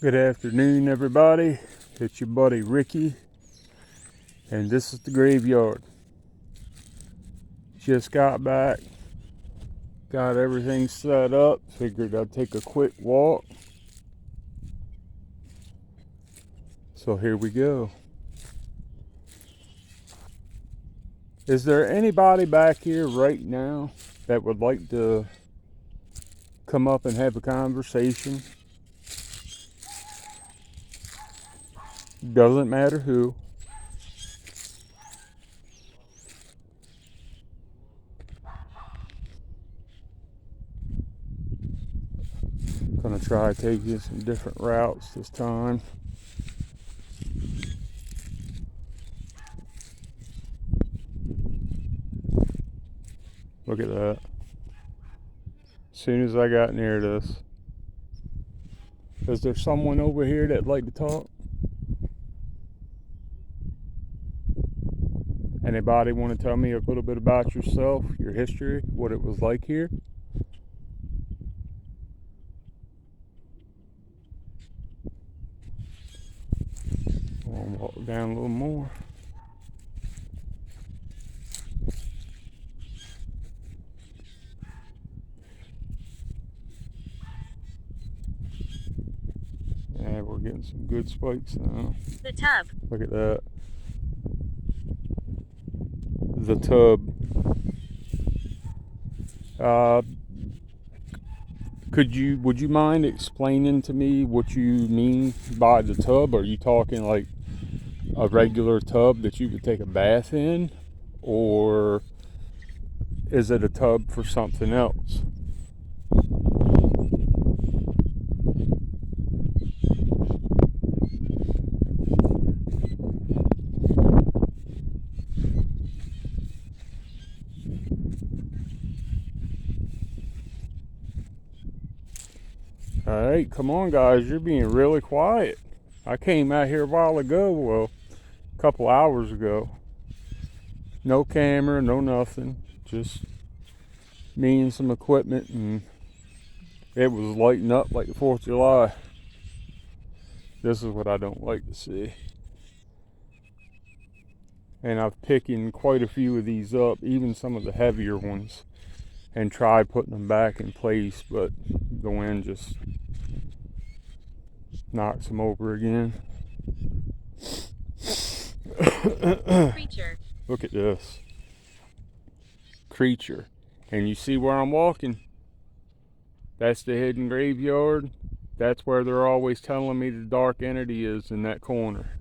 Good afternoon, everybody. It's your buddy Ricky, and this is the graveyard. Just got back, got everything set up, figured I'd take a quick walk. So here we go. Is there anybody back here right now that would like to come up and have a conversation? Doesn't matter who. Gonna try taking some different routes this time. Look at that. As soon as I got near this. Is there someone over here that'd like to talk? Anybody want to tell me a little bit about yourself, your history, what it was like here? I'll walk down a little more. Yeah, we're getting some good spikes now. The tub. Look at that. The tub. Would you mind explaining to me what you mean by the tub? Are you talking like a regular tub that you could take a bath in? Or is it a tub for something else? Alright, come on guys, you're being really quiet. I came out here a while ago, well, a couple hours ago. No camera, no nothing. Just me and some equipment, and it was lighting up like the 4th of July. This is what I don't like to see. And I've picking quite a few of these up, even some of the heavier ones, and tried putting them back in place, but the wind just knocks them over again. Creature. Look at this. Creature. And you see where I'm walking? That's the hidden graveyard. That's where they're always telling me the dark entity is, in that corner.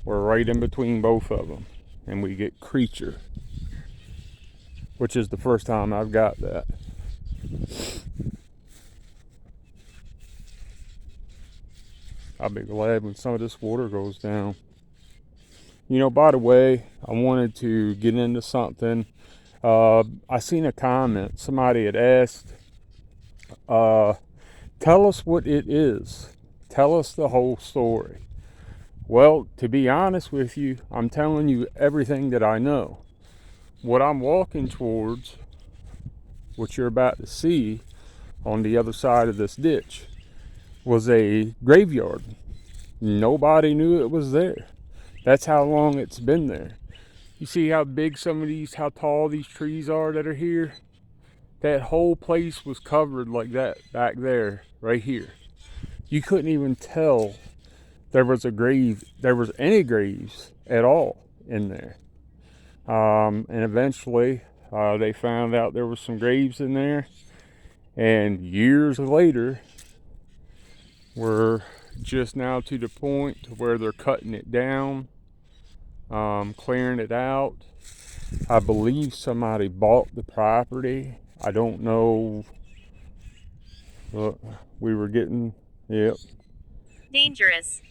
We're right in between both of them. And we get creature, which is the first time I've got that. I'll be glad when some of this water goes down. You know, by the way, I wanted to get into something. I seen a comment. Somebody had asked, tell us what it is. Tell us the whole story. Well, to be honest with you, I'm telling you everything that I know. What I'm walking towards, what you're about to see on the other side of this ditch, was a graveyard. Nobody knew it was there. That's how long it's been there. You see how big how tall these trees are that are here? That whole place was covered like that back there, right here. You couldn't even tell there was any graves at all in there. And eventually they found out there was some graves in there, and years later we're just now to the point where they're cutting it down, clearing it out. I believe somebody bought the property. I don't know. Look, we were getting, yep. Dangerous.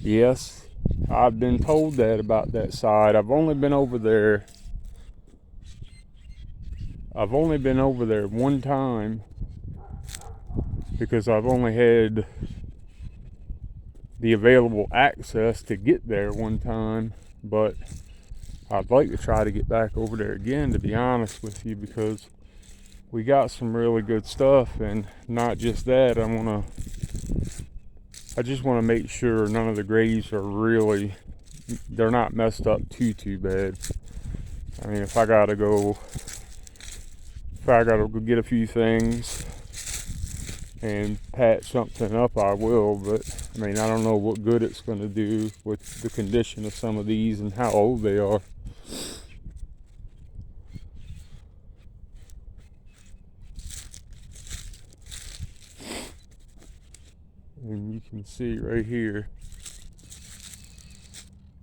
Yes, I've been told that about that side. I've only been over there one time, because I've only had the available access to get there one time, but I'd like to try to get back over there again, to be honest with you, because we got some really good stuff. And not just that, I just want to make sure none of the graves are really, they're not messed up too bad. I mean, if I gotta go get a few things and patch something up, I will. But I mean, I don't know what good it's going to do with the condition of some of these and how old they are. And you can see right here,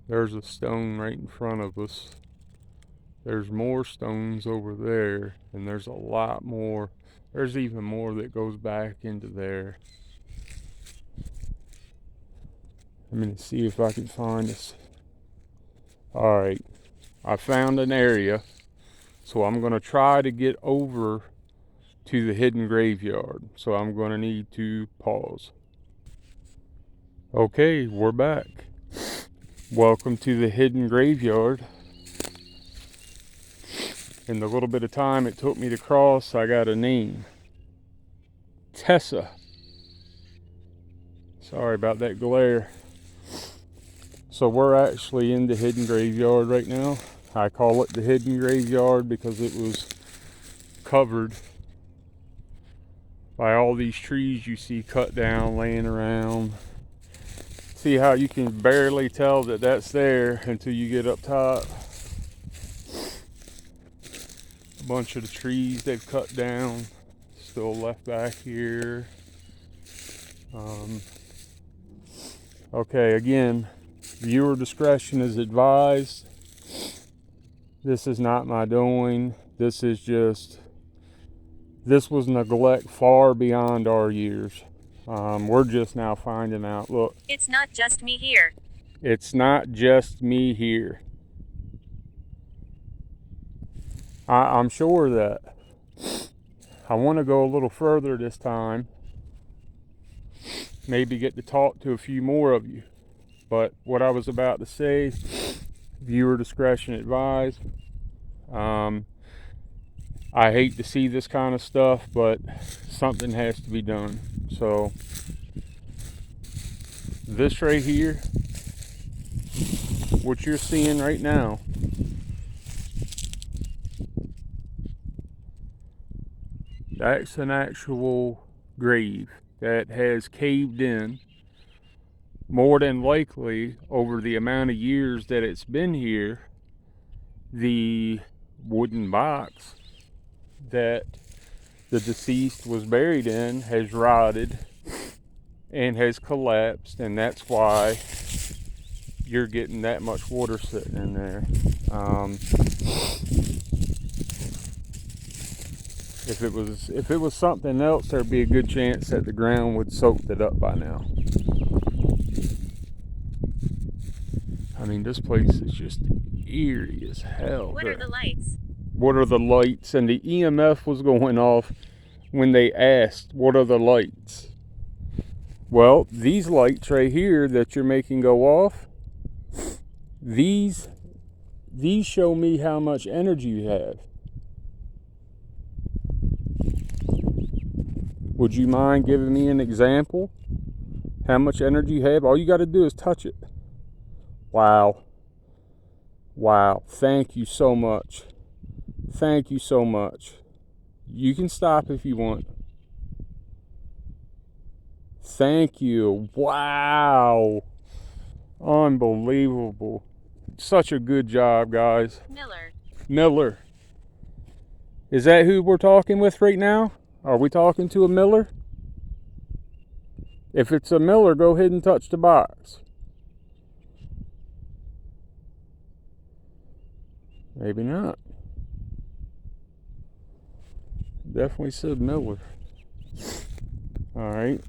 there's a stone right in front of us. There's more stones over there, and there's a lot more. There's even more that goes back into there. I'm gonna see if I can find this. All right, I found an area, so I'm gonna try to get over to the hidden graveyard. So I'm gonna need to pause. Okay, we're back. Welcome to the hidden graveyard. In the little bit of time it took me to cross, I got a name. Tessa. Sorry about that glare. So we're actually in the hidden graveyard right now. I call it the hidden graveyard because it was covered by all these trees you see cut down, laying around. See how you can barely tell that that's there until you get up top. A bunch of the trees they've cut down still left back here. Okay, again, viewer discretion is advised. This is not my doing. This was neglect far beyond our years. We're just now finding out. Look, It's not just me here. it's not just me here. I'm sure of that. I want to go a little further this time. Maybe get to talk to a few more of you. But what I was about to say, viewer discretion advised. I hate to see this kind of stuff, but something has to be done. So this right here, what you're seeing right now, that's an actual grave that has caved in. More than likely, over the amount of years that it's been here, the wooden box that the deceased was buried in has rotted and has collapsed, and that's why you're getting that much water sitting in there. If it was something else, there'd be a good chance that the ground would soak it up by now. I mean, this place is just eerie as hell. What are the lights? What are the lights? And the EMF was going off when they asked, what are the lights? Well, these lights right here that you're making go off, these show me how much energy you have. Would you mind giving me an example? How much energy you have? All you got to do is touch it. Wow. Wow. Thank you so much. Thank you so much. You can stop if you want. Thank you. Wow. Unbelievable. Such a good job, guys. Miller. Is that who we're talking with right now? Are we talking to a Miller? If it's a Miller, go ahead and touch the box. Maybe not. Definitely said Miller. Alright.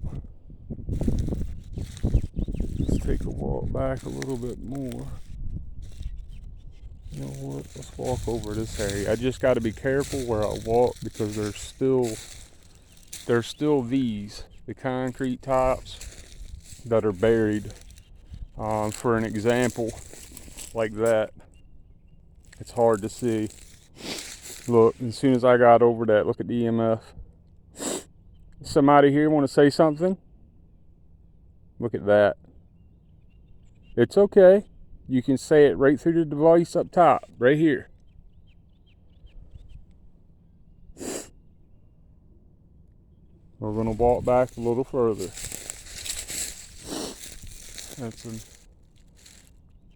Let's take a walk back a little bit more. You know what? Let's walk over this area. I just got to be careful where I walk because there's still the concrete tops that are buried. For an example like that, it's hard to see. Look, as soon as I got over that, look at the EMF. Somebody here want to say something? Look at that. It's okay. You can say it right through the device up top, right here. We're going to walk back a little further.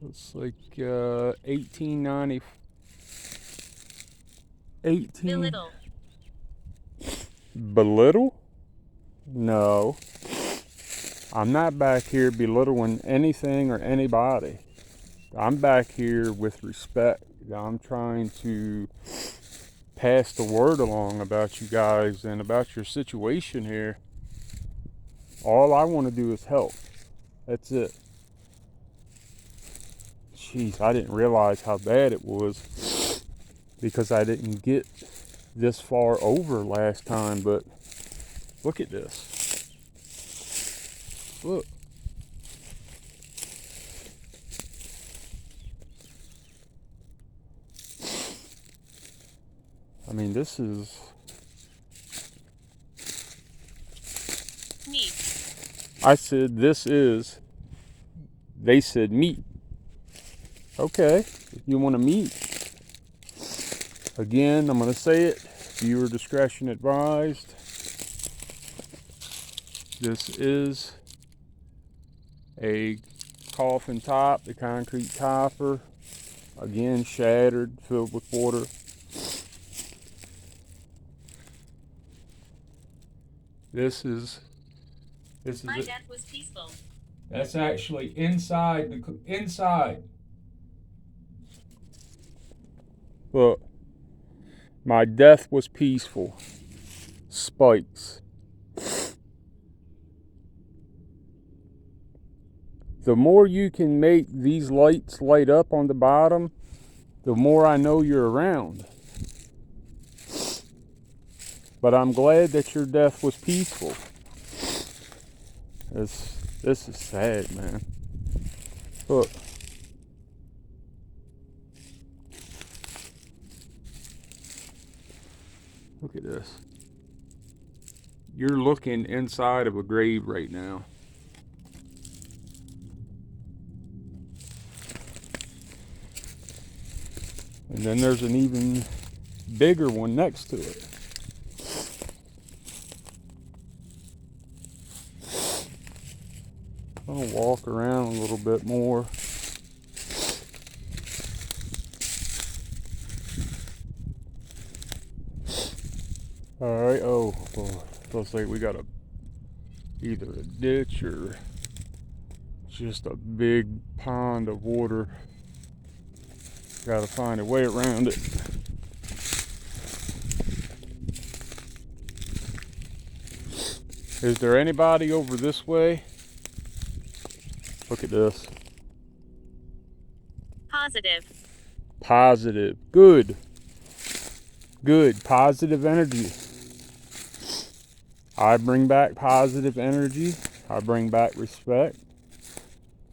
It's like 1890. 18. Belittle. Belittle? No. I'm not back here belittling anything or anybody. I'm back here with respect. I'm trying to pass the word along about you guys and about your situation here. All I want to do is help. That's it. Jeez, I didn't realize how bad it was because I didn't get this far over last time, but look at this. Look. I mean, this is Meat. I said this is. They said meat. Okay, if you want to meet. Again, I'm going to say it. Viewer discretion advised. This is a coffin top, the concrete topper. Again, shattered, filled with water. This is My it. death was peaceful. That's actually inside inside. Look, my death was peaceful. Spikes. The more you can make these lights light up on the bottom, the more I know you're around. But I'm glad that your death was peaceful. This is sad, man. Look. Look at this. You're looking inside of a grave right now. And then there's an even bigger one next to it. I'm gonna walk around a little bit more. Alright, oh, well, looks like we got either a ditch or just a big pond of water. Gotta find a way around it. Is there anybody over this way? Look at this. Positive. Positive. Good. Good. Positive energy. I bring back positive energy. I bring back respect.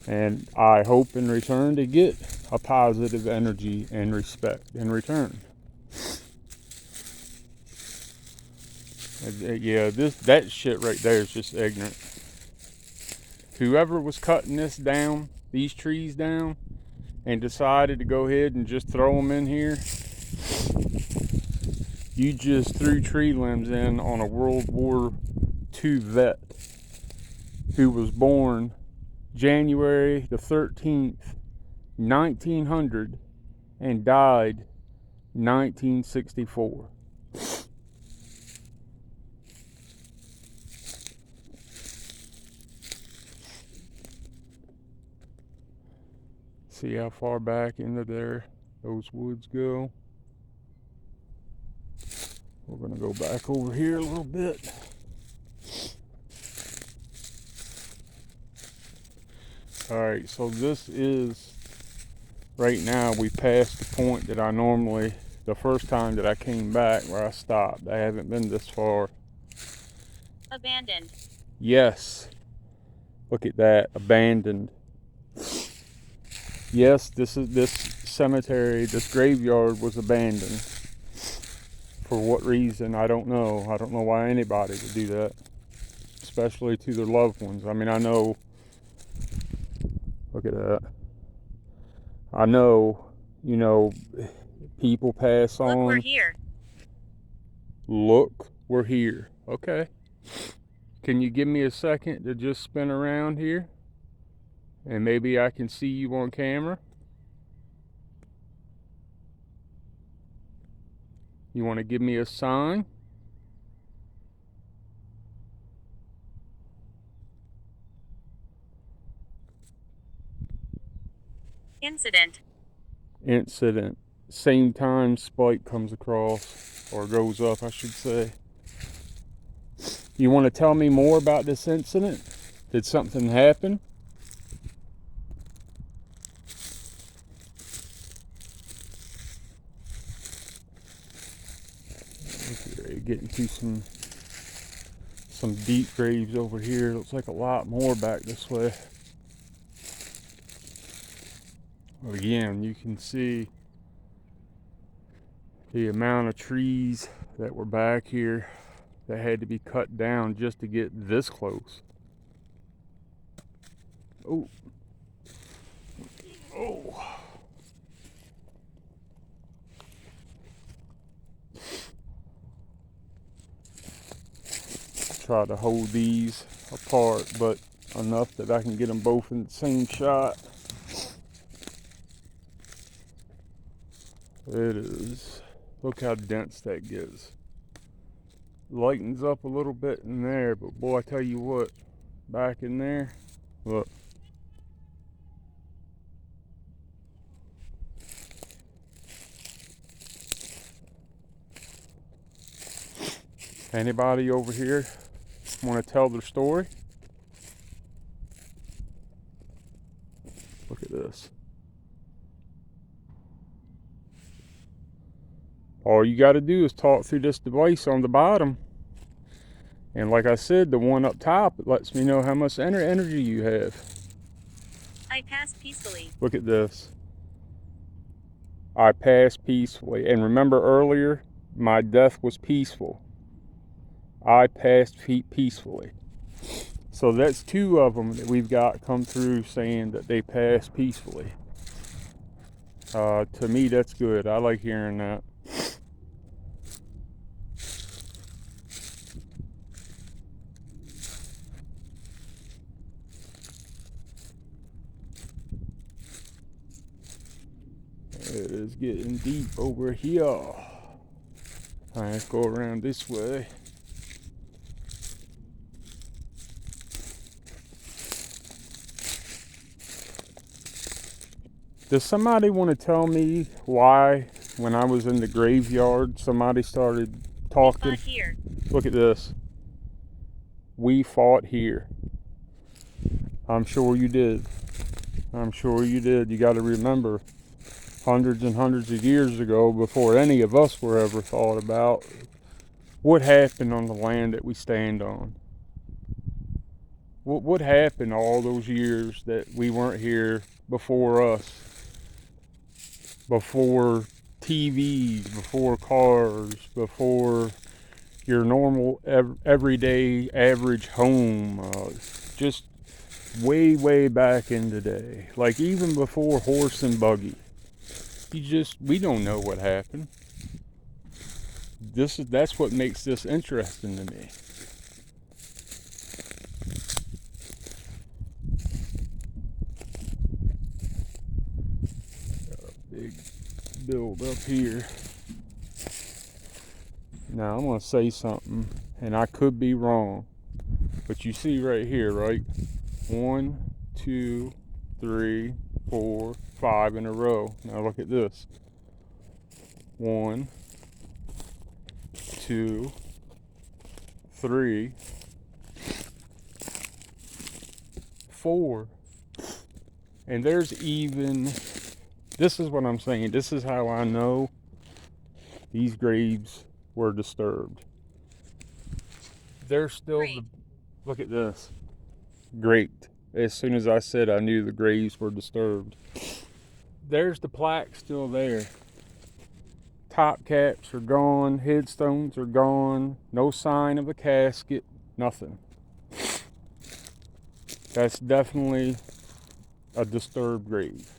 And I hope in return to get a positive energy and respect in return. Yeah, that shit right there is just ignorant. Whoever was cutting this down, these trees down, and decided to go ahead and just throw them in here, you just threw tree limbs in on a World War II vet who was born January the 13th, 1900, and died 1964. See how far back into there those woods go. We're gonna go back over here a little bit. Alright, so this is, right now we passed the point that I normally, the first time that I came back where I stopped. I haven't been this far. Abandoned. Yes. Look at that, abandoned. Yes, this cemetery, this graveyard was abandoned. For what reason, I don't know. I don't know why anybody would do that, especially to their loved ones. I mean, I know, look at that. I know, people pass Look, we're on. here. Look, we're here. Okay. Can you give me a second to just spin around here? And maybe I can see you on camera? You want to give me a sign? Incident. Incident. Same time spike comes across, or goes up, I should say. You want to tell me more about this incident? Did something happen? Okay, getting to some deep graves over here. Looks like a lot more back this way. Again, you can see the amount of trees that were back here that had to be cut down just to get this close. Oh. Oh. Try to hold these apart, but enough that I can get them both in the same shot. It is. Look how dense that gets. Lightens up a little bit in there, but boy, I tell you what, back in there, look. Anybody over here want to tell their story? Look at this. All you got to do is talk through this device on the bottom. And like I said, the one up top, it lets me know how much energy you have. I passed peacefully. Look at this. I passed peacefully. And remember earlier, my death was peaceful. I passed peacefully. So that's two of them that we've got come through saying that they passed peacefully. To me, that's good. I like hearing that. It is getting deep over here. All right, let's go around this way. Does somebody want to tell me why, when I was in the graveyard, somebody started talking? Fought here. Look at this. We fought here. I'm sure you did. I'm sure you did. You got to remember, hundreds and hundreds of years ago, before any of us were ever thought about, what happened on the land that we stand on? What happened all those years that we weren't here before us? Before TVs, before cars, before your normal everyday average home, just way back in the day, like even before horse and buggy. We don't know what happened. That's what makes this interesting to me. Big build up here. Now I'm going to say something, and I could be wrong, but you see right here, right? 1, 2, 3, 4, 5 in a row. Now look at this. 1, 2, 3, 4. And there's even, this is what I'm saying. This is how I know these graves were disturbed. There's still look at this. Great. As soon as I said, I knew the graves were disturbed. There's the plaque still there. top caps are gone, headstones are gone, no sign of a casket, nothing. That's definitely a disturbed grave.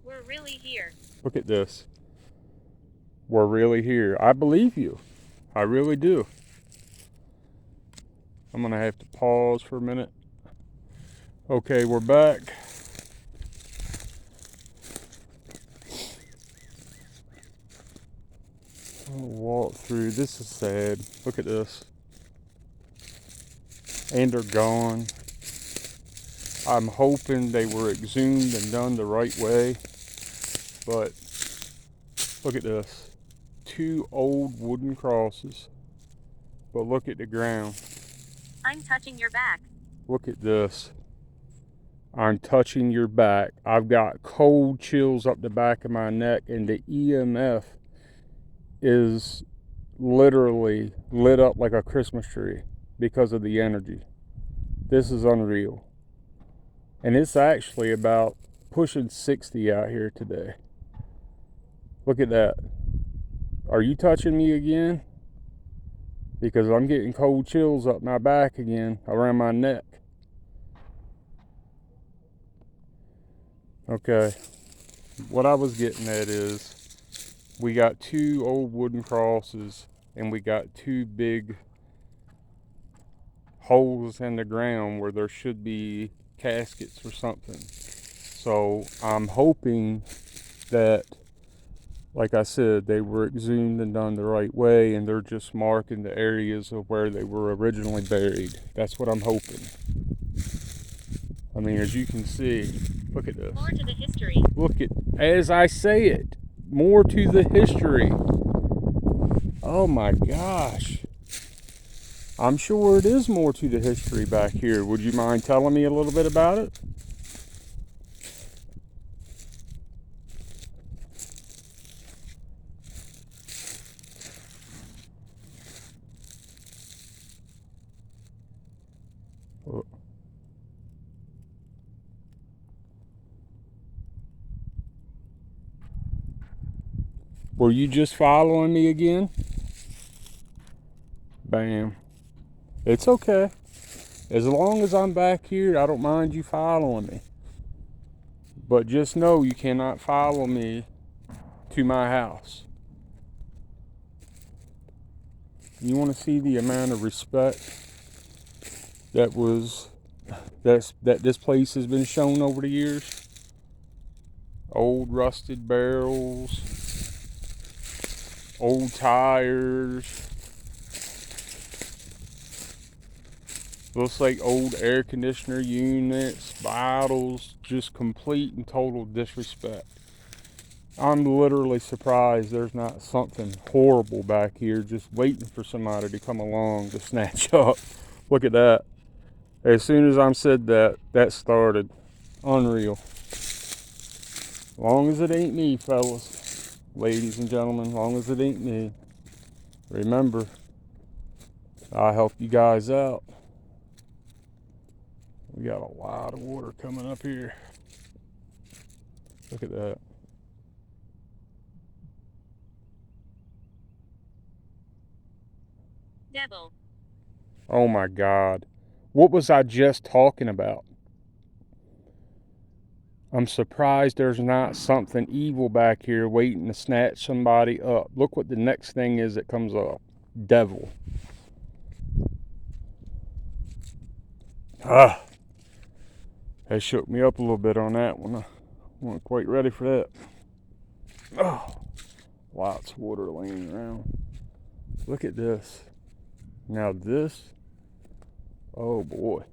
We're really here. Look at this. We're really here. I believe you. I really do. I'm gonna have to pause for a minute. Okay, we're back. I'll walk through. This is sad. Look at this. And they're gone. I'm hoping they were exhumed and done the right way. But look at this. 2 old wooden crosses. But look at the ground. I'm touching your back. Look at this. I'm touching your back. I've got cold chills up the back of my neck, and the EMF is literally lit up like a Christmas tree because of the energy. This is unreal. And it's actually about pushing 60 out here today. Look at that. Are you touching me again? Because I'm getting cold chills up my back again, around my neck. Okay. What I was getting at is we got 2 old wooden crosses and we got 2 big holes in the ground where there should be caskets or something. So I'm hoping that, like I said, they were exhumed and done the right way, and they're just marking the areas of where they were originally buried. That's what I'm hoping. I mean, as you can see, look at this. More to the history. Look at, as I say it, more to the history. Oh my gosh. I'm sure it is more to the history back here. Would you mind telling me a little bit about it? Were you just following me again? Bam. It's okay. As long as I'm back here, I don't mind you following me. But just know you cannot follow me to my house. You want to see the amount of respect that this place has been shown over the years? Old rusted barrels, old tires. Looks like old air conditioner units, bottles, just complete and total disrespect. I'm literally surprised there's not something horrible back here just waiting for somebody to come along to snatch up. Look at that. As soon as I said that, that started. Unreal. Long as it ain't me, fellas, ladies and gentlemen, long as it ain't me. Remember, I'll help you guys out. We got a lot of water coming up here. Look at that. Devil. Oh my God. What was I just talking about? I'm surprised there's not something evil back here waiting to snatch somebody up. Look what the next thing is that comes up. Devil. Ah. That shook me up a little bit on that one. I wasn't quite ready for that. Oh. Lots of water laying around. Look at this. Now this. Oh boy.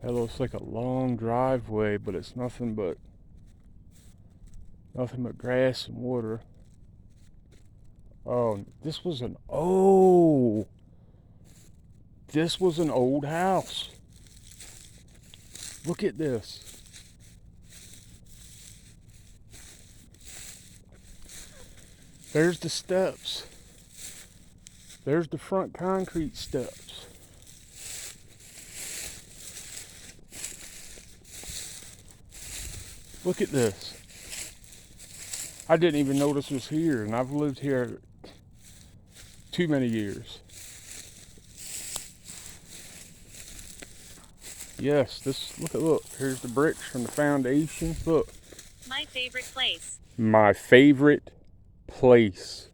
That looks like a long driveway, but it's nothing but grass and water. Oh, this was an old house. Look at this. There's the steps. There's the front concrete steps. Look at this. I didn't even know this was here, and I've lived here too many years. Yes, this, look, here's the bricks from the foundation. Look. My favorite place. My favorite place.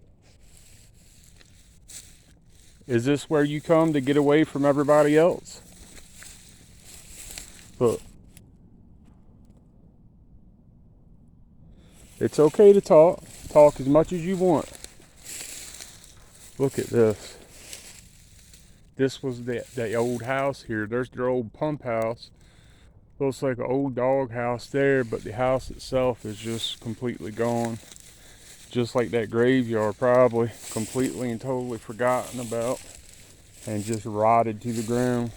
Is this where you come to get away from everybody else? Look. It's okay to talk. Talk as much as you want. Look at this. This was the old house here. There's their old pump house. Looks like an old dog house there, but the house itself is just completely gone. Just like that graveyard, probably completely and totally forgotten about and just rotted to the ground.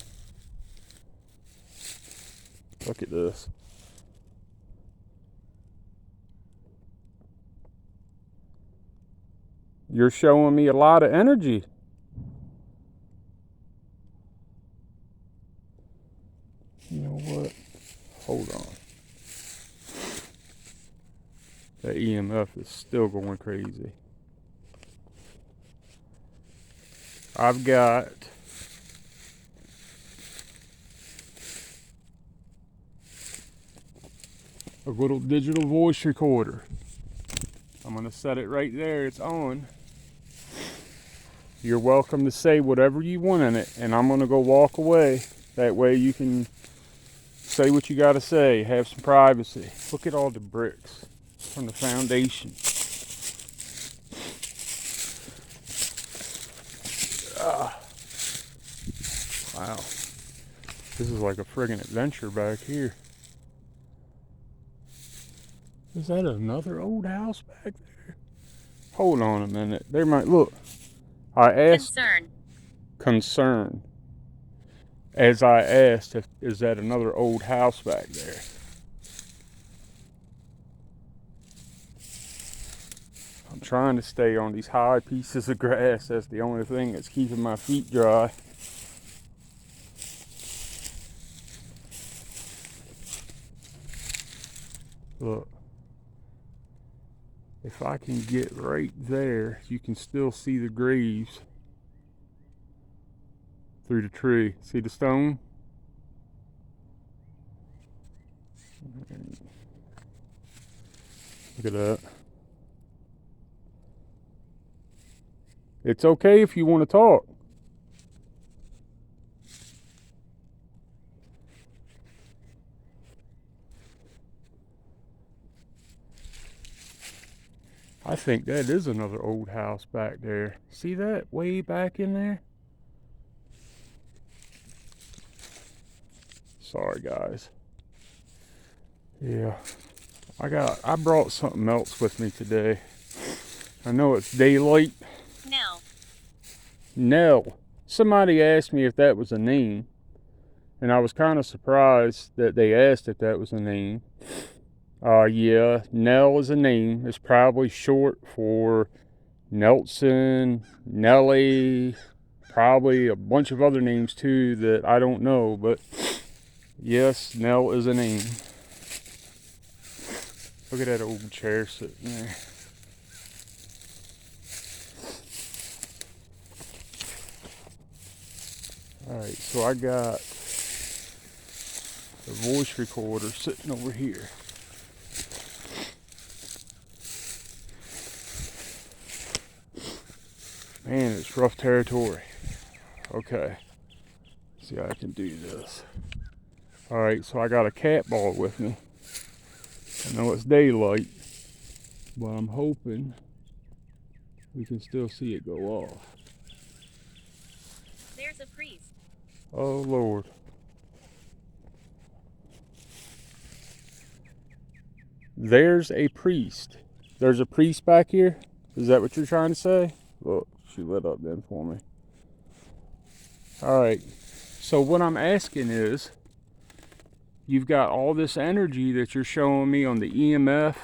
Look at this. You're showing me a lot of energy. You know what? Hold on. That EMF is still going crazy. I've got a little digital voice recorder. I'm going to set it right there. It's on. You're welcome to say whatever you want in it, and I'm going to go walk away. That way you can say what you got to say. Have some privacy. Look at all the bricks from the foundation. Wow. This is like a friggin' adventure back here. Is that another old house back there? Hold on a minute. There might, look. I asked. Concern. As I asked, is that another old house back there? I'm trying to stay on these high pieces of grass. That's the only thing that's keeping my feet dry. Look. If I can get right there, you can still see the graves through the tree. See the stone? Look at that. It's okay if you want to talk. I think that is another old house back there. See that way back in there? Sorry guys. Yeah. I brought something else with me today. I know it's daylight. Nell. Somebody asked me if that was a name. And I was kind of surprised that they asked if that was a name. Yeah, Nell is a name. It's probably short for Nelson, Nellie, probably a bunch of other names too that I don't know, but yes, Nell is a name. Look at that old chair sitting there. Alright, so I got the voice recorder sitting over here. Man, it's rough territory. Okay. See how I can do this. Alright, so I got a cat ball with me. I know it's daylight, but I'm hoping we can still see it go off. There's a priest. Oh Lord. There's a priest. There's a priest back here? Is that what you're trying to say? Look, she lit up then for me. Alright, so what I'm asking is, you've got all this energy that you're showing me on the EMF.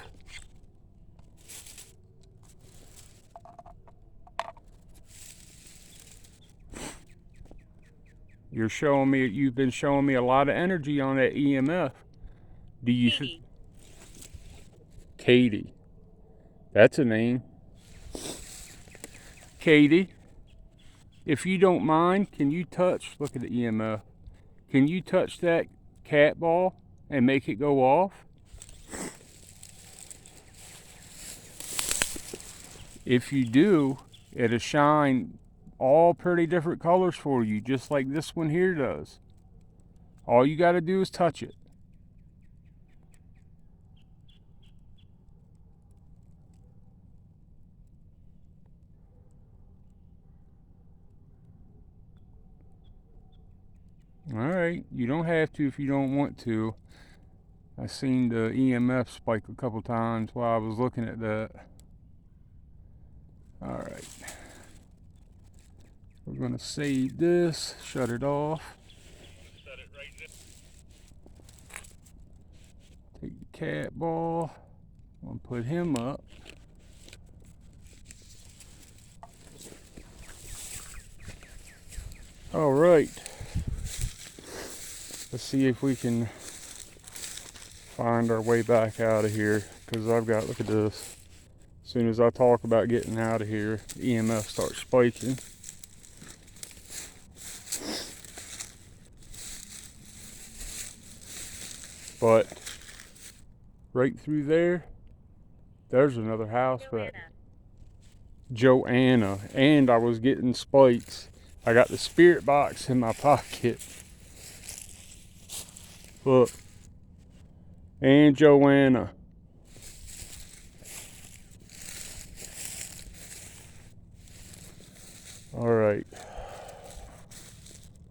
You've been showing me a lot of energy on that EMF. Do you Katie. Katie. That's a name. Katie, if you don't mind, can you touch, look at the EMF, can you touch that cat ball and make it go off? If you do, it'll shine all pretty different colors for you, just like this one here does. All you got to do is touch it. Alright, you don't have to if you don't want to. I seen the EMF spike a couple times while I was looking at that. Alright. We're going to save this, shut it off. Set it right there. Take the cat ball. I'm going to put him up. Alright. Let's see if we can find our way back out of here. Because I've got, look at this. As soon as I talk about getting out of here, the EMF starts spiking. But right through there, there's another house back. Joanna. And I was getting spikes. I got the spirit box in my pocket. Look. And Joanna. Alright.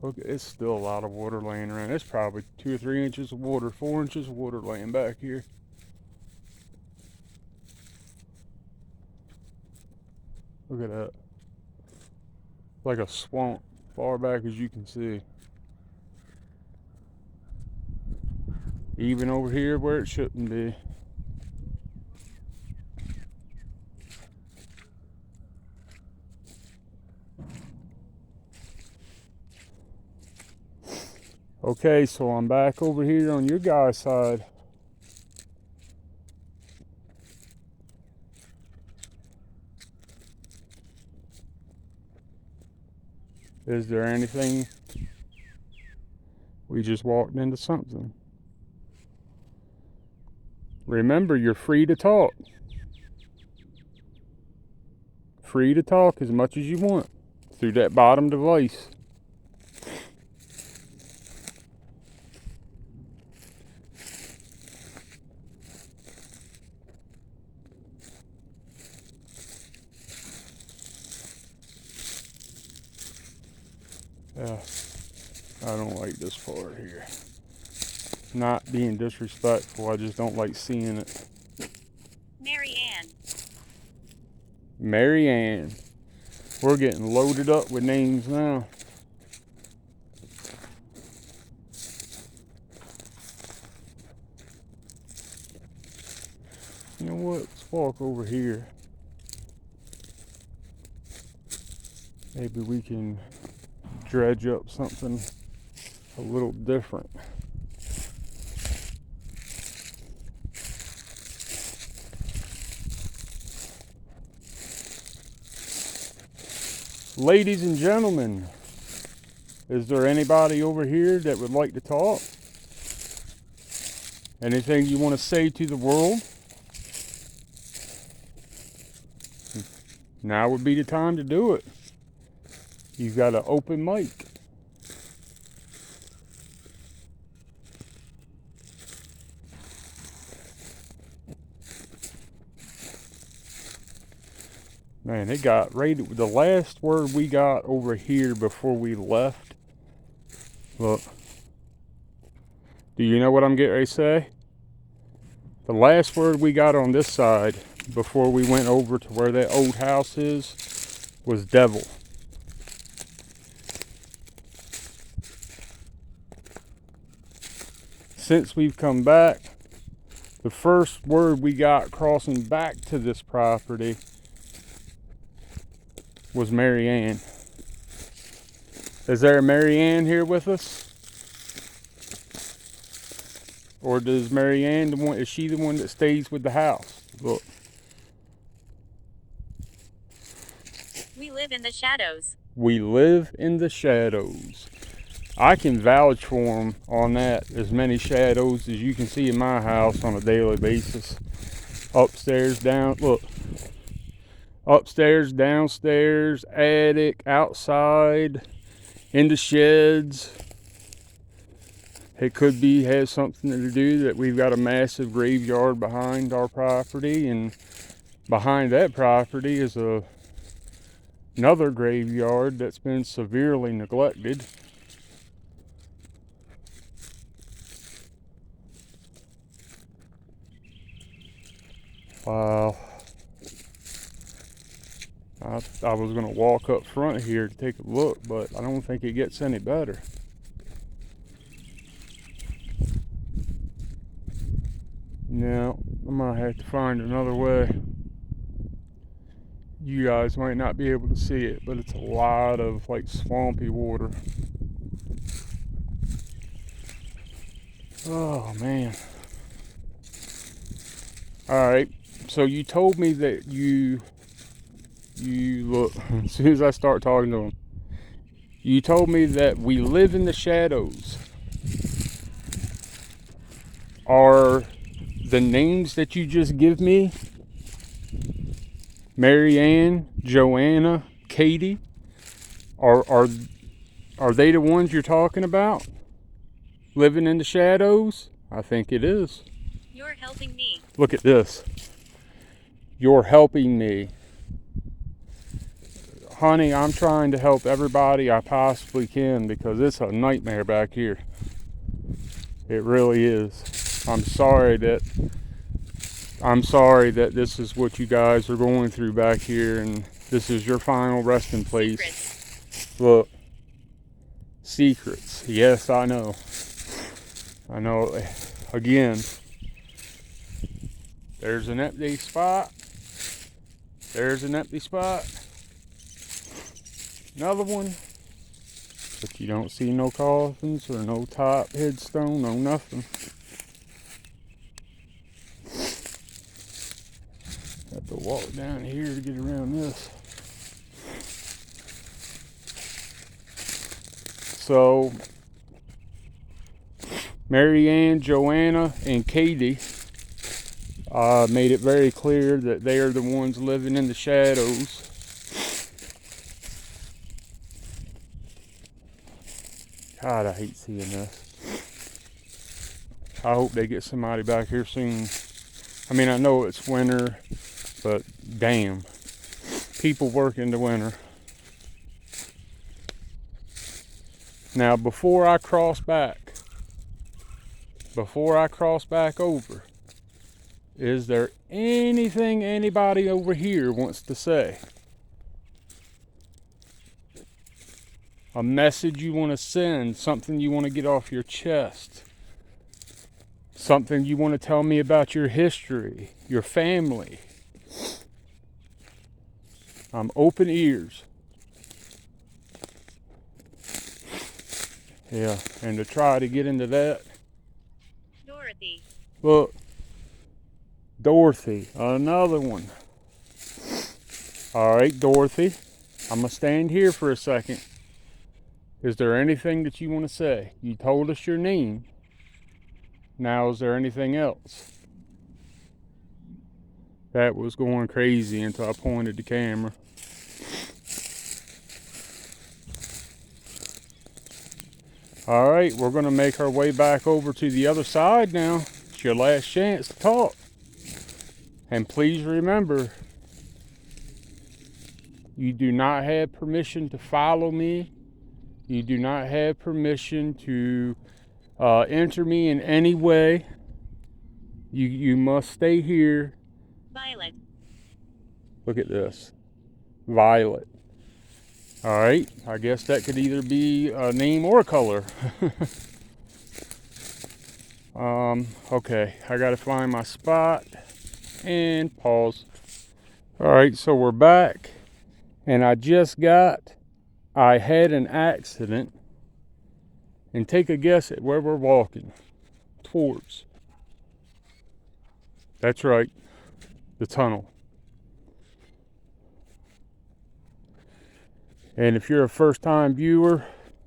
Look, it's still a lot of water laying around. It's probably 2 or 3 inches of water, 4 inches of water laying back here. Look at that. Like a swamp, far back as you can see. Even over here where it shouldn't be. Okay, so I'm back over here on your guy's side. Is there anything? We just walked into something. Remember, you're free to talk. Free to talk as much as you want through that bottom device. I don't like this part here. Not being disrespectful, I just don't like seeing it. Mary Ann. Mary Ann. We're getting loaded up with names now. You know what? Let's walk over here. Maybe we can dredge up something a little different. Ladies and gentlemen, is there anybody over here that would like to talk? Anything you want to say to the world? Now would be the time to do it. You've got an open mic. Man, it got rated. The last word we got over here before we left. Look. Do you know what I'm getting ready to say? The last word we got on this side before we went over to where that old house is was devil. Since we've come back, the first word we got crossing back to this property was Mary Ann. Is there a Mary Ann here with us? Or does Mary Ann, is she the one that stays with the house? Look, live in the shadows. We live in the shadows. I can vouch for them on that. As many shadows as you can see in my house on a daily basis. Upstairs, look. Upstairs, downstairs, attic, outside, in the sheds. It could have something to do that we've got a massive graveyard behind our property, and behind that property is another graveyard that's been severely neglected. Wow. I was going to walk up front here to take a look, but I don't think it gets any better. Now, I might have to find another way. You guys might not be able to see it, but it's a lot of like swampy water. Oh man. Alright, so you told me that you look, as soon as I start talking to them, you told me that we live in the shadows. Are the names that you just give me, Mary Ann, Joanna, Katie, are they the ones you're talking about? Living in the shadows? I think it is. You're helping me. Look at this. You're helping me. Honey, I'm trying to help everybody I possibly can because it's a nightmare back here. It really is. I'm sorry that this is what you guys are going through back here, and this is your final resting place. Secrets. Look. Secrets. Yes, I know. I know. Again, there's an empty spot. There's an empty spot. Another one. But you don't see no coffins or no top headstone, no nothing. Have to walk down here to get around this. So, Mary Ann, Joanna, and Katie made it very clear that they are the ones living in the shadows. God, I hate seeing this. I hope they get somebody back here soon. I mean, I know it's winter, but damn. People work in the winter. Now, before I cross back over, is there anything anybody over here wants to say? A message you want to send, something you want to get off your chest, something you want to tell me about your history, your family. I'm open ears. Yeah, and to try to get into that. Dorothy. Look, Dorothy, another one. All right, Dorothy, I'm going to stand here for a second. Is there anything that you want to say? You told us your name. Now, is there anything else? That was going crazy until I pointed the camera. All right, we're going to make our way back over to the other side now. It's your last chance to talk. And please remember, you do not have permission to follow me. You do not have permission to enter me in any way. You must stay here. Violet. Look at this. Violet. All right, I guess that could either be a name or a color. Okay, I gotta find my spot and pause. All right, so we're back, and I had an accident, and take a guess at where we're walking towards. That's right, the tunnel. And if you're a first-time viewer,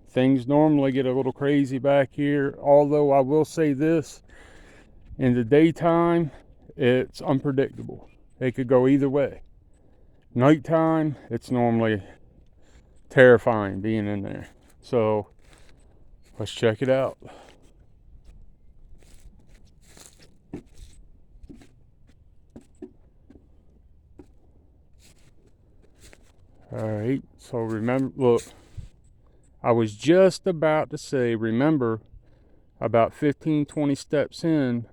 things normally get a little crazy back here. Although I will say this, in the daytime, it's unpredictable. It could go either way. Nighttime, it's normally terrifying being in there. So let's check it out. All right, so remember, look, I was just about to say, remember, about 15-20 steps in,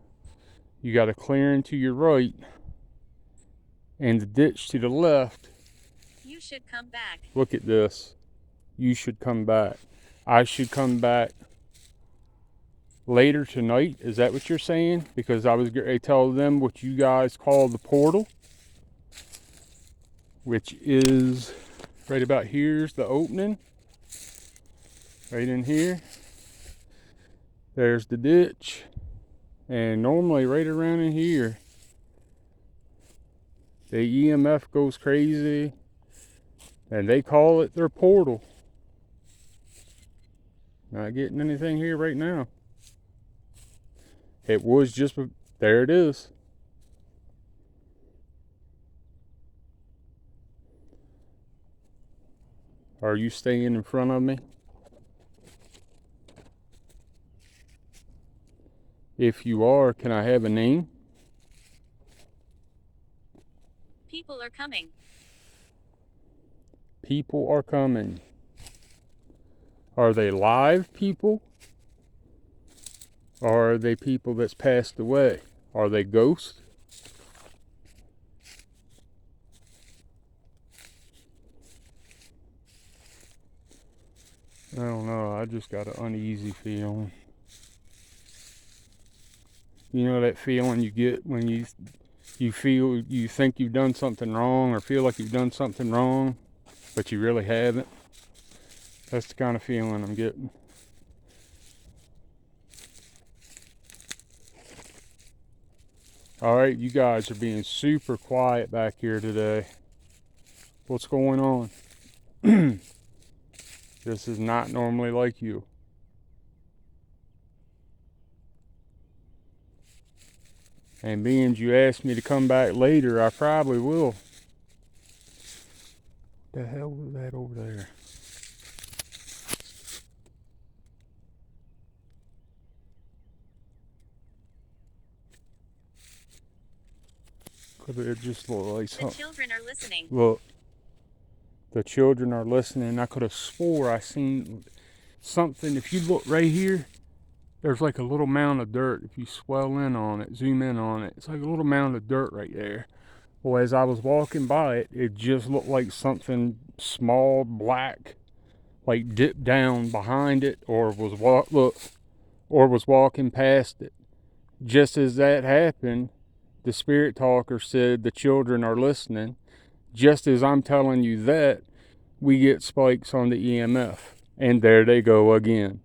you got a clearing to your right and the ditch to the left. You should come back. Look at this. You should come back. I should come back later tonight. Is that what you're saying? Because I was going to tell them what you guys call the portal, which is right about here's the opening. Right in here. There's the ditch. And normally right around in here, the EMF goes crazy. And they call it their portal. Not getting anything here right now. It was just, there it is. Are you staying in front of me? If you are, can I have a name? People are coming. People are coming. Are they live people? Or are they people that's passed away? Are they ghosts? I don't know. I just got an uneasy feeling. You know that feeling you get when you feel you think you've done something wrong or feel like you've done something wrong, but you really haven't? That's the kind of feeling I'm getting. All right, you guys are being super quiet back here today. What's going on? This is not normally like you. And being you asked me to come back later, I probably will. What the hell was that over there? Could it just look like The something? children are listening. Look, the children are listening. I could have swore I seen something. If you look right here, there's like a little mound of dirt. If you swell in on it, zoom in on it, it's like a little mound of dirt right there. Well, as I was walking by it, it just looked like something small, black, like dipped down behind it, or was walking past it. Just as that happened, the spirit talker said the children are listening. Just as I'm telling you that, we get spikes on the EMF. And there they go again.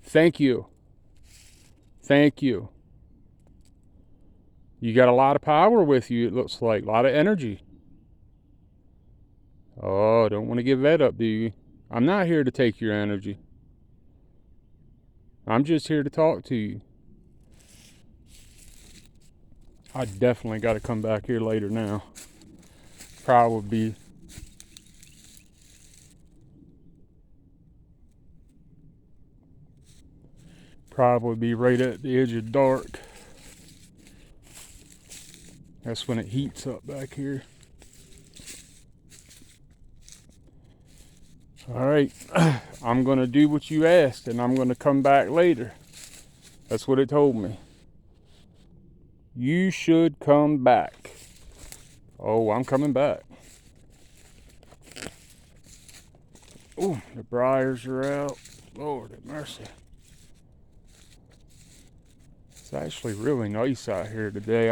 Thank you. Thank you. You got a lot of power with you, it looks like. A lot of energy. Oh, don't want to give that up, do you? I'm not here to take your energy. I'm just here to talk to you. I definitely got to come back here later now. Probably be right at the edge of dark. That's when it heats up back here. All right, I'm going to do what you asked, and I'm going to come back later. That's what it told me. You should come back. Oh, I'm coming back. Oh, the briars are out. Lord have mercy. It's actually really nice out here today.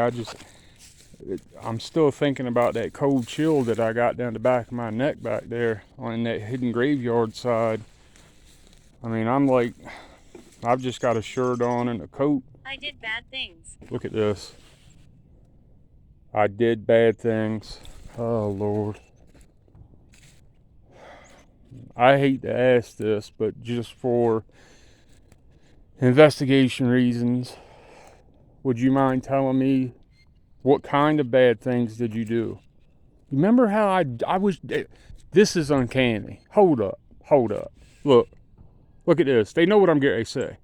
I'm still thinking about that cold chill that I got down the back of my neck back there on that hidden graveyard side. I mean, I've just got a shirt on and a coat. I did bad things. Look at this. I did bad things. Oh, Lord. I hate to ask this, but just for investigation reasons, would you mind telling me what kind of bad things did you do? Remember how I was, this is uncanny. Hold up. Look at this. They know what I'm getting to say.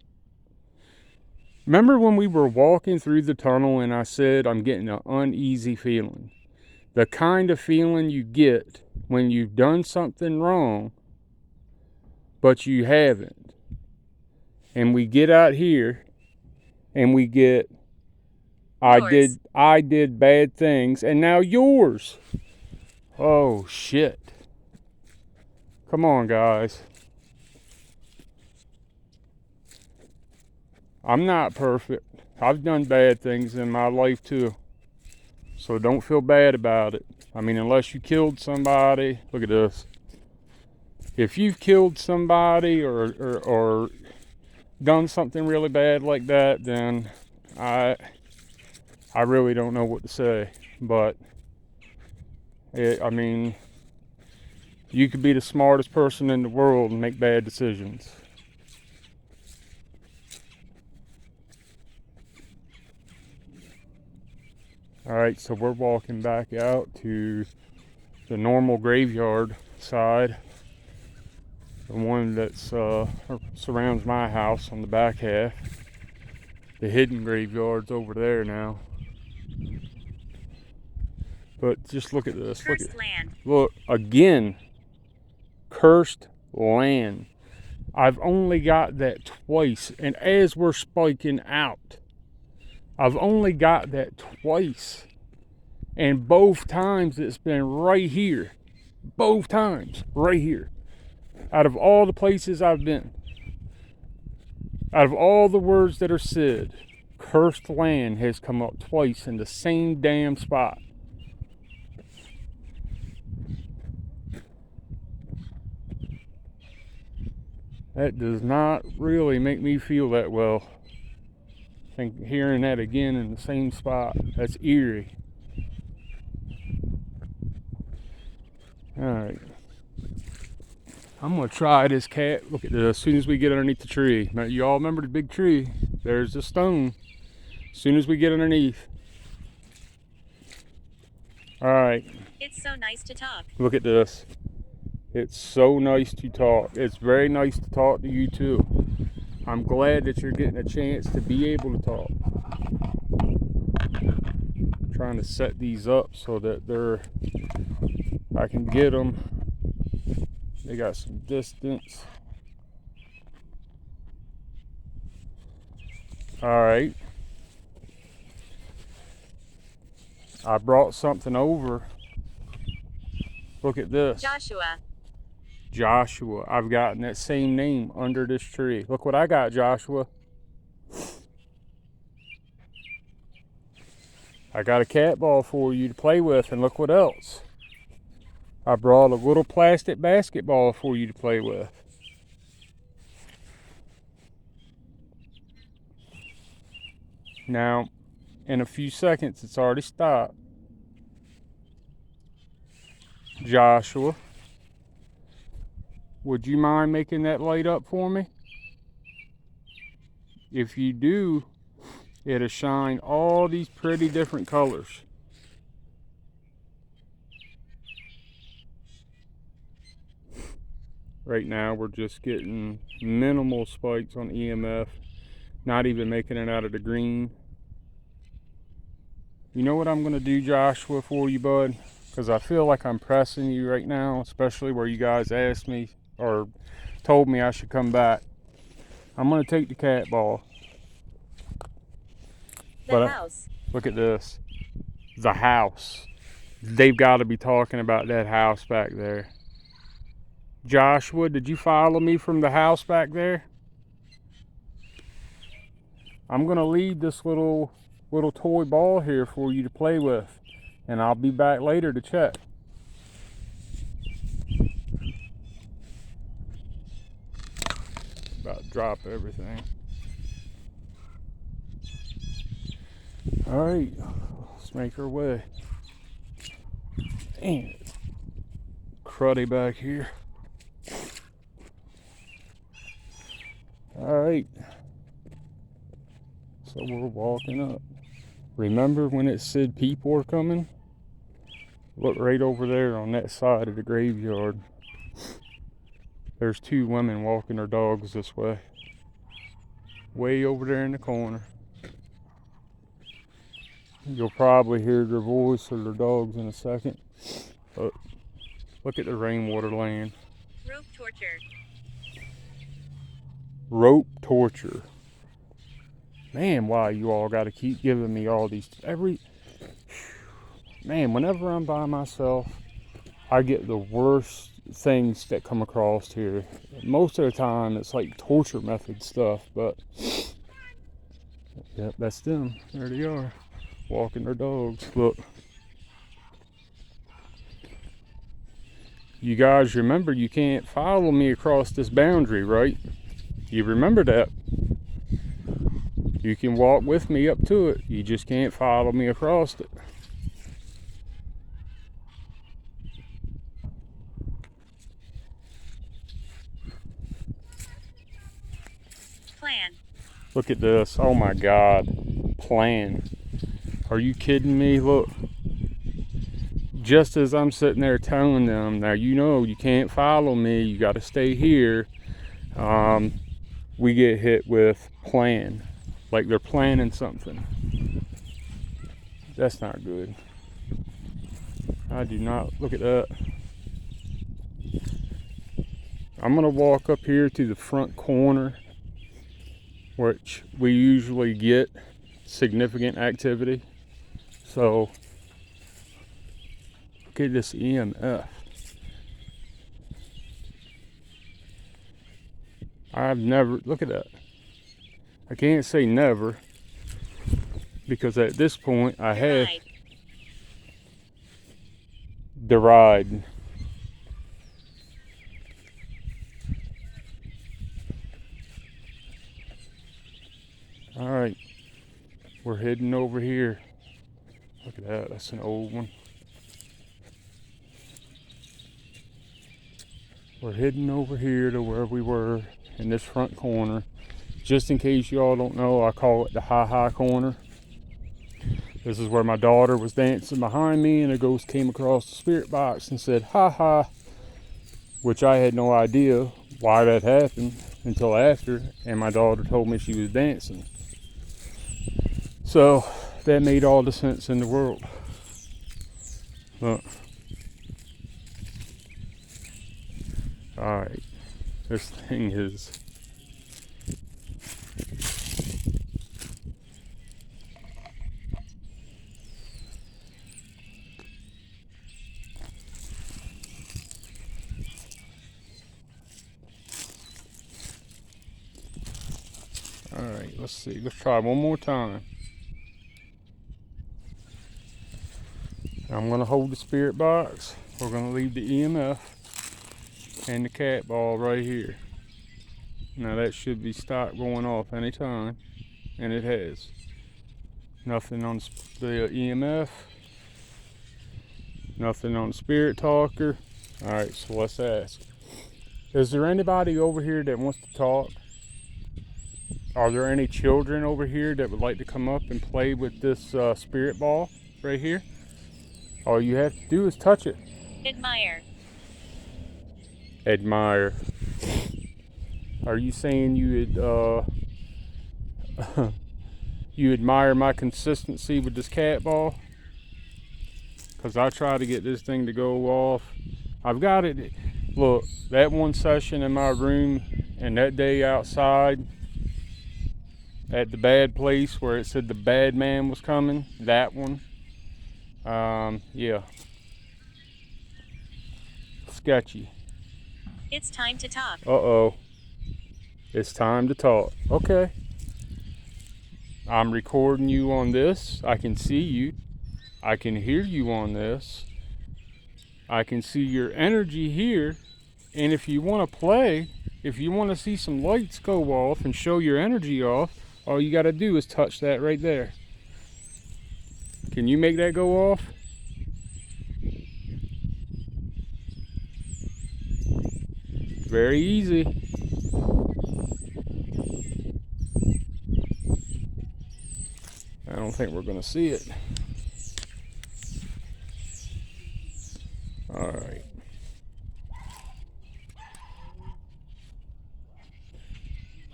Remember when we were walking through the tunnel and I said I'm getting an uneasy feeling? The kind of feeling you get when you've done something wrong, but you haven't. And we get out here and we get, Yours. I did bad things, and now yours. Oh shit. Come on, guys. I'm not perfect. I've done bad things in my life too. So don't feel bad about it. I mean, unless you killed somebody. Look at this. If you've killed somebody or done something really bad like that, then I really don't know what to say. But I mean, you could be the smartest person in the world and make bad decisions. All right, so we're walking back out to the normal graveyard side, the one that's surrounds my house on the back half. The hidden graveyard's over there now. But just look at this. Cursed land. Look again. Cursed land. I've only got that twice, and as we're spiking out, I've only got that twice. And both times it's been right here. Both times, right here. Out of all the places I've been, out of all the words that are said, cursed land has come up twice in the same damn spot. That does not really make me feel that well. I think hearing that again in the same spot, that's eerie. Alright. I'm going to try this cat. Look at this. As soon as we get underneath the tree. Now, you all remember the big tree? There's the stone. As soon as we get underneath. Alright. It's so nice to talk. Look at this. It's so nice to talk. It's very nice to talk to you too. I'm glad that you're getting a chance to be able to talk. I'm trying to set these up so that I can get them. They got some distance. All right. I brought something over. Look at this. Joshua. I've gotten that same name under this tree. Look what I got, Joshua. I got a cat ball for you to play with, and look what else. I brought a little plastic basketball for you to play with. Now, in a few seconds, it's already stopped. Joshua, would you mind making that light up for me? If you do, it'll shine all these pretty different colors. Right now, we're just getting minimal spikes on EMF, not even making it out of the green. You know what I'm going to do, Joshua, for you, bud? Because I feel like I'm pressing you right now, especially where you guys asked me or told me I should come back. I'm going to take the cat ball. The house. Look at this. The house. They've got to be talking about that house back there. Joshua, did you follow me from the house back there? I'm going to leave this little toy ball here for you to play with, and I'll be back later to check. About to drop everything. All right, let's make our way. And cruddy back here. Alright. So we're walking up. Remember when it said people are coming? Look right over there on that side of the graveyard. There's 2 women walking their dogs this way. Way over there in the corner. You'll probably hear their voice or their dogs in a second. But look at the rainwater land. Rope torture. Rope torture. Man, why you all gotta keep giving me all these man, whenever I'm by myself, I get the worst things that come across here. Most of the time it's like torture method stuff, but yep, that's them. There they are, walking their dogs. Look. You guys remember you can't follow me across this boundary, right? You remember that. You can walk with me up to it. You just can't follow me across it. Plan. Look at this. Oh my God. Plan. Are you kidding me? Look. Just as I'm sitting there telling them, now you know you can't follow me. You got to stay here. We get hit with plan. Like they're planning something. That's not good. I do not. Look at that. I'm going to walk up here to the front corner, which we usually get significant activity. So, look at this EMF. I've never, look at that. I can't say never, because at this point I have the ride. All right, we're heading over here. Look at that, that's an old one. We're heading over here to where we were in this front corner. Just in case y'all don't know, I call it the high corner. This is where my daughter was dancing behind me and a ghost came across the spirit box and said, "Ha ha," which I had no idea why that happened until after, and my daughter told me she was dancing. So that made all the sense in the world. Look. Alright, this thing is alright, let's see, let's try one more time. I'm gonna hold the spirit box. We're gonna leave the EMF and the cat ball right here. Now that should be stopped going off anytime, and it has. Nothing on the EMF, nothing on the spirit talker. All right, so let's ask. Is there anybody over here that wants to talk? Are there any children over here that would like to come up and play with this spirit ball right here? All you have to do is touch it. Admire. Admire. Are you saying you would you admire my consistency with this cat ball? Because I try to get this thing to go off. I've got it. Look, that one session in my room and that day outside at the bad place where it said the bad man was coming, that one, yeah, sketchy. It's time to talk. Uh-oh. It's time to talk. Okay. I'm recording you on this. I can see you. I can hear you on this. I can see your energy here. And if you want to play, if you want to see some lights go off and show your energy off, all you got to do is touch that right there. Can you make that go off? Very easy. think we're gonna see it. All right.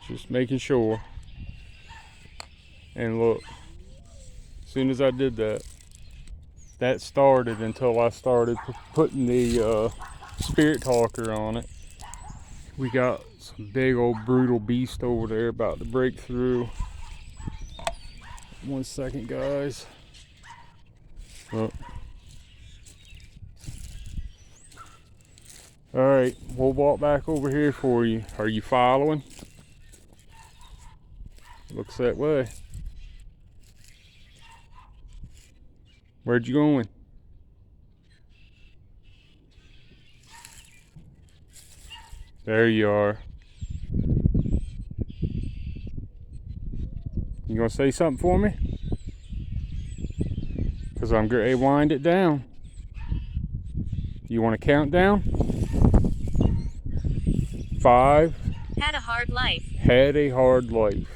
Just making sure. And look, as soon as I did that, that started until I started putting the spirit talker on it. We got some big old brutal beast over there about to break through. 1 second, guys. Look. All right, we'll walk back over here for you. Are you following? Looks that way. Where'd you going? There you are. You gonna say something for me? Because I'm going to wind it down. You want to count down? 5. Had a hard life. Had a hard life.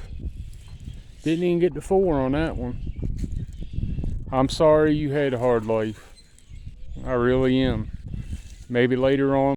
Didn't even get to 4 on that one. I'm sorry you had a hard life. I really am. Maybe later on